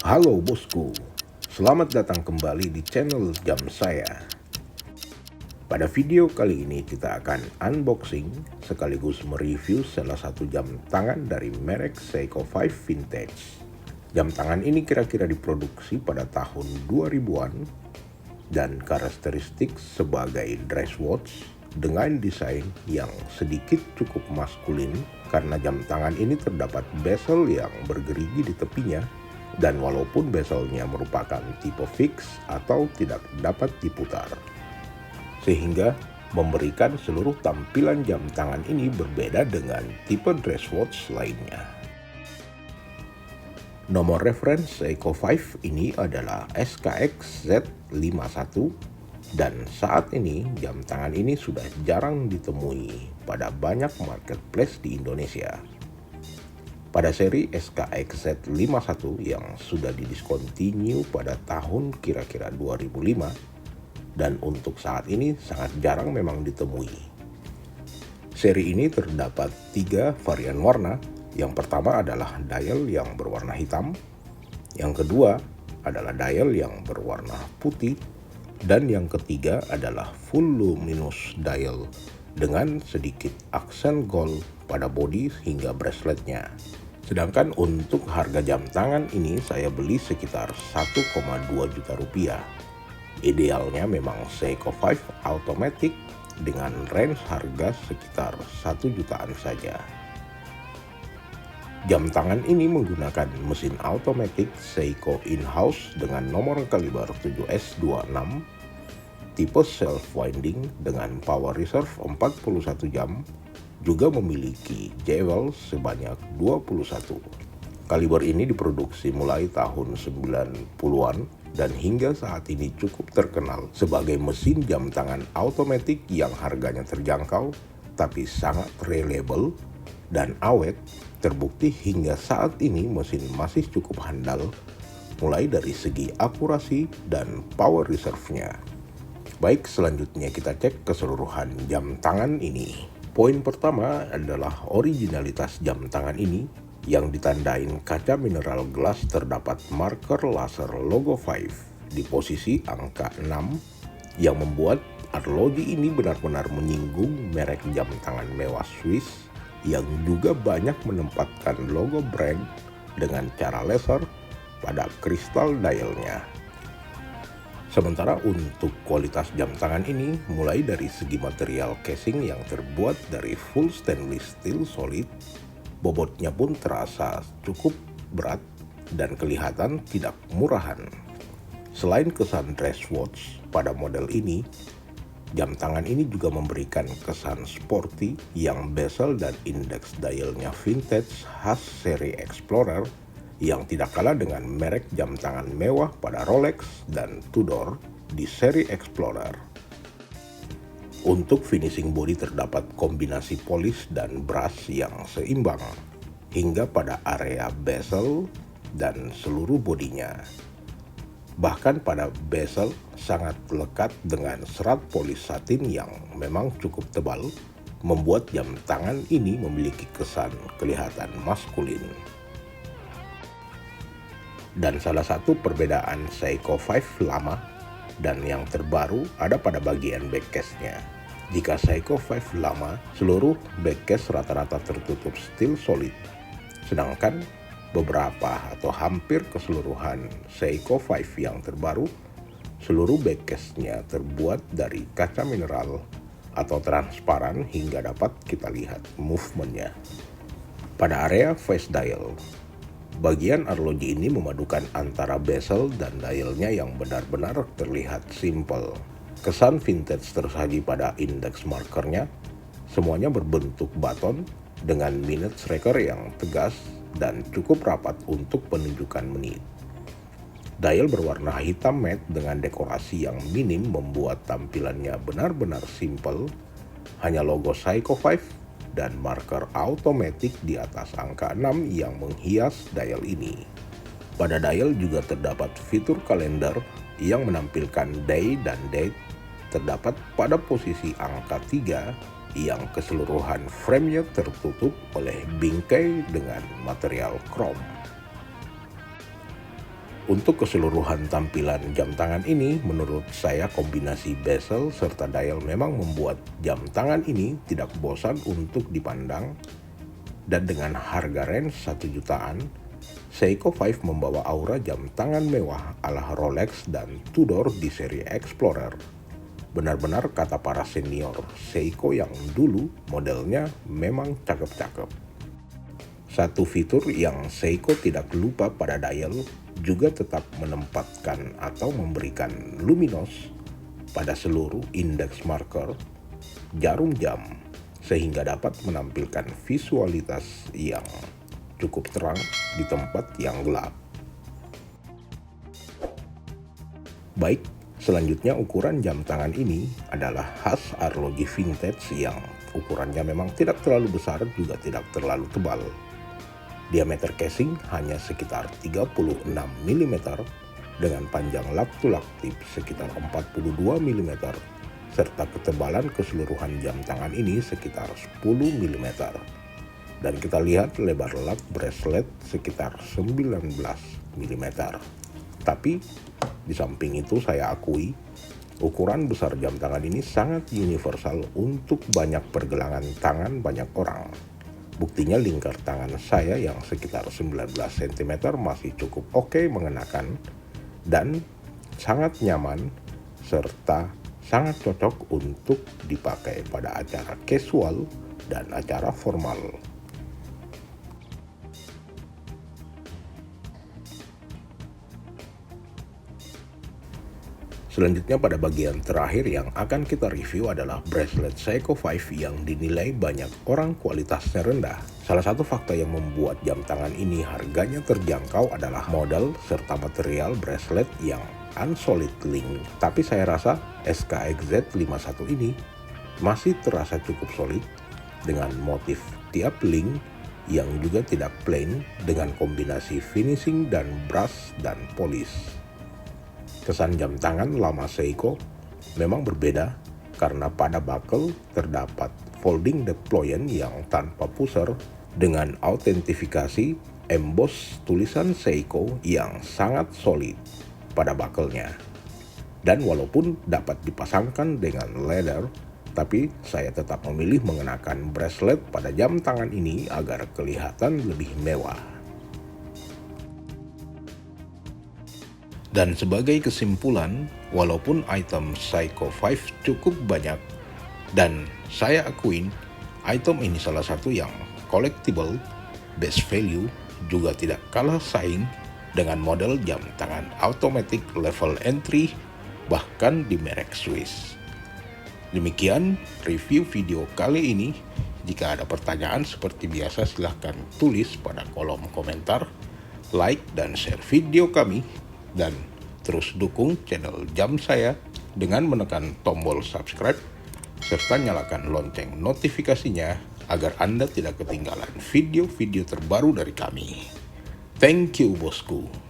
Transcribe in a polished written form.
Halo bosku, selamat datang kembali di channel jam saya. Pada video kali ini kita akan unboxing sekaligus mereview salah satu jam tangan dari merek Seiko 5 Vintage. Jam tangan ini kira-kira diproduksi pada tahun 2000-an dan karakteristik sebagai dress watch dengan desain yang sedikit cukup maskulin karena jam tangan ini terdapat bezel yang bergerigi di tepinya. Dan walaupun bezelnya merupakan tipe fix atau tidak dapat diputar, sehingga memberikan seluruh tampilan jam tangan ini berbeda dengan tipe dress watch lainnya. Nomor reference Seiko 5 ini adalah SKX Z51 dan saat ini jam tangan ini sudah jarang ditemui pada banyak marketplace di Indonesia. Pada seri SKX Z51 yang sudah didiscontinue pada tahun kira-kira 2005 dan untuk saat ini sangat jarang memang ditemui. Seri ini terdapat 3 varian warna. Yang pertama adalah dial yang berwarna hitam, yang kedua adalah dial yang berwarna putih, dan yang ketiga adalah full luminous dial dengan sedikit aksen gold pada bodi hingga braceletnya. Sedangkan untuk harga jam tangan ini saya beli sekitar 1,2 juta rupiah. Idealnya memang Seiko 5 Automatic dengan range harga sekitar 1 jutaan saja. Jam tangan ini menggunakan mesin automatic Seiko in-house dengan nomor kaliber 7S26, tipe self-winding dengan power reserve 41 jam, juga memiliki jewel sebanyak 21. Kaliber ini diproduksi mulai tahun 90-an dan hingga saat ini cukup terkenal sebagai mesin jam tangan automatic yang harganya terjangkau tapi sangat reliable dan awet. Terbukti hingga saat ini mesin masih cukup handal mulai dari segi akurasi dan power reserve-nya. Baik, selanjutnya kita cek keseluruhan jam tangan ini. Poin pertama adalah originalitas jam tangan ini yang ditandain kaca mineral glass terdapat marker laser logo 5 di posisi angka 6 yang membuat arloji ini benar-benar menyinggung merek jam tangan mewah Swiss yang juga banyak menempatkan logo brand dengan cara laser pada kristal dialnya. Sementara untuk kualitas jam tangan ini mulai dari segi material casing yang terbuat dari full stainless steel solid, bobotnya pun terasa cukup berat dan kelihatan tidak murahan. Selain kesan dress watch pada model ini, jam tangan ini juga memberikan kesan sporty yang bezel dan indeks dialnya vintage khas seri Explorer yang tidak kalah dengan merek jam tangan mewah pada Rolex dan Tudor di seri Explorer. Untuk finishing body terdapat kombinasi polish dan brush yang seimbang hingga pada area bezel dan seluruh bodinya. Bahkan pada bezel sangat lekat dengan serat polish satin yang memang cukup tebal, membuat jam tangan ini memiliki kesan kelihatan maskulin. Dan salah satu perbedaan Seiko 5 lama dan yang terbaru ada pada bagian backcase-nya. Jika Seiko 5 lama, seluruh backcase rata-rata tertutup steel solid, sedangkan beberapa atau hampir keseluruhan Seiko 5 yang terbaru, seluruh backcase-nya terbuat dari kaca mineral atau transparan hingga dapat kita lihat movement-nya. Pada area face dial, bagian arloji ini memadukan antara bezel dan dialnya yang benar-benar terlihat simple. Kesan vintage tersaji pada index markernya, semuanya berbentuk baton dengan minute tracker yang tegas dan cukup rapat untuk penunjukan menit. Dial berwarna hitam matte dengan dekorasi yang minim membuat tampilannya benar-benar simple, hanya logo Seiko 5 dan marker automatic di atas angka 6 yang menghias dial ini. Pada dial juga terdapat fitur kalender yang menampilkan day dan date terdapat pada posisi angka 3 yang keseluruhan framenya tertutup oleh bingkai dengan material chrome. Untuk keseluruhan tampilan jam tangan ini, menurut saya kombinasi bezel serta dial memang membuat jam tangan ini tidak bosan untuk dipandang. Dan dengan harga range 1 jutaan, Seiko 5 membawa aura jam tangan mewah ala Rolex dan Tudor di seri Explorer. Benar-benar kata para senior Seiko yang dulu, modelnya memang cakep-cakep. Satu fitur yang Seiko tidak lupa pada dial juga tetap menempatkan atau memberikan luminos pada seluruh indeks marker jarum jam sehingga dapat menampilkan visualitas yang cukup terang di tempat yang gelap. Baik, selanjutnya ukuran jam tangan ini adalah khas arloji vintage yang ukurannya memang tidak terlalu besar juga tidak terlalu tebal. Diameter casing hanya sekitar 36 mm dengan panjang lap-to-lap tip sekitar 42 mm serta ketebalan keseluruhan jam tangan ini sekitar 10 mm. Dan kita lihat lebar lap bracelet sekitar 19 mm. Tapi di samping itu saya akui ukuran besar jam tangan ini sangat universal untuk banyak pergelangan tangan banyak orang. Buktinya lingkar tangan saya yang sekitar 19 cm masih cukup oke mengenakan dan sangat nyaman serta sangat cocok untuk dipakai pada acara casual dan acara formal. Selanjutnya pada bagian terakhir yang akan kita review adalah bracelet Seiko 5 yang dinilai banyak orang kualitasnya rendah. Salah satu fakta yang membuat jam tangan ini harganya terjangkau adalah model serta material bracelet yang unsolid link. Tapi saya rasa SKXZ 51 ini masih terasa cukup solid dengan motif tiap link yang juga tidak plain dengan kombinasi finishing dan brush dan polish. Kesan jam tangan lama Seiko memang berbeda karena pada buckle terdapat folding deployant yang tanpa pusher dengan autentifikasi emboss tulisan Seiko yang sangat solid pada buckle-nya. Dan walaupun dapat dipasangkan dengan leather, tapi saya tetap memilih mengenakan bracelet pada jam tangan ini agar kelihatan lebih mewah. Dan sebagai kesimpulan, walaupun item Seiko 5 cukup banyak, dan saya akuin item ini salah satu yang collectible, best value, juga tidak kalah saing dengan model jam tangan automatic level entry, bahkan di merek Swiss. Demikian review video kali ini. Jika ada pertanyaan seperti biasa silahkan tulis pada kolom komentar, like dan share video kami. Dan terus dukung channel jam saya dengan menekan tombol subscribe serta nyalakan lonceng notifikasinya agar Anda tidak ketinggalan video-video terbaru dari kami. Thank you bosku.